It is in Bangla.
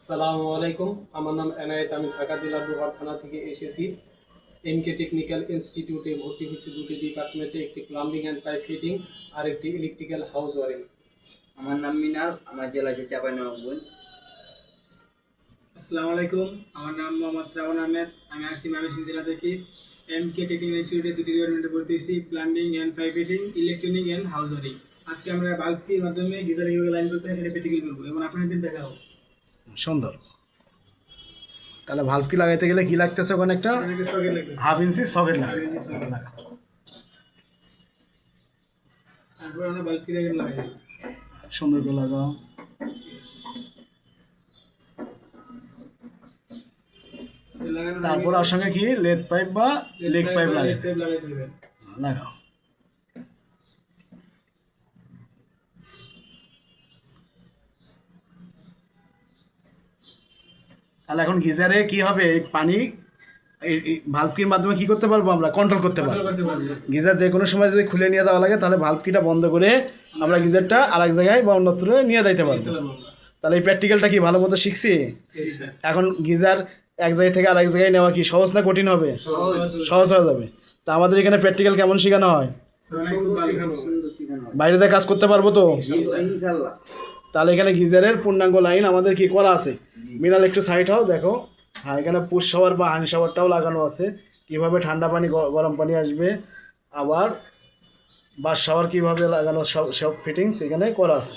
আসসালামু আলাইকুম। আমার নাম এনায়েত। আমি ঢাকা জেলার ডোবার থানা থেকে এসেছি। এমকে টেকনিক্যাল ইনস্টিটিউটে ভর্তি হয়েছি দুটি ডিপার্টমেন্টে, একটি প্লাম্বিং অ্যান্ড পাইপ ফিটিং আর একটি ইলেকট্রিক্যাল হাউস ওয়ারিং। আমার নাম মিনার, আমার জেলা হচ্ছে চাঁপাইনবাবগঞ্জ। আসসালামু আলাইকুম, আমার নাম মোহাম্মদ শ্রাবণ আহমেদ। আমি আসছি ময়মনসিংহ জেলা থেকে। এমকে টেকনিক্যাল ইনস্টিটিউটে দুটি ডিপার্টমেন্টে ভর্তি হয়েছি, plumbing and pipe fitting, electronic and house wiring. আজকে আমরা বাল্বটির মাধ্যমে গিজার কীভাবে লাইন করতে হয় সেটা প্র্যাকটিক্যাল করবো এবং আপনাদের দেখাবো। সুন্দর। তাহলে ভাল্ব কি লাগাইতে গেলে কি লাগতেছে? ওখানে একটা সকেট লাগবে, হাফ ইঞ্চি সকেট লাগে। তারপর আমরা বাল্বটি লাগাই। সুন্দর করে লাগাও। তারপর ওর সঙ্গে কি লেদ পাইপ বা লেগ পাইপ লাগাইতে লাগাও। তাহলে এখন গিজারে কি হবে? এই পানি এই ভাল্বকির মাধ্যমে কি করতে পারবো? আমরা কন্ট্রোল করতে পারবো। গিজার যে কোনো সময় যদি খুলে নিয়ে দেওয়া লাগে তাহলে ভাল্বকিটা বন্ধ করে আমরা গিজারটা আরেক জায়গায় বা অন্যত্র নিয়ে যাইতে পারবো। তাহলে এই প্র্যাকটিক্যালটা কি ভালো মতো শিখছি? এখন গিজার এক জায়গা থেকে আরেক জায়গায় নেওয়া কি সহজ না কঠিন হবে? সহজ হয়ে যাবে। তা আমাদের এখানে প্র্যাকটিক্যাল কেমন শেখানো হয়? বাইরে কাজ করতে পারবো তো? ইনশাআল্লাহ। তাহলে এখানে গিজারের পূর্ণাঙ্গ লাইন আমাদের কি করা আছে। মিনাল একটু সাইড হও, দেখো। হ্যাঁ, এখানে পুশ শাওয়ার বা হানি শাওয়ারটাও লাগানো আছে। কীভাবে ঠান্ডা পানি গরম পানি আসবে, আবার বাস শাওয়ার কীভাবে লাগানো, সব ফিটিংস এখানে করা আছে।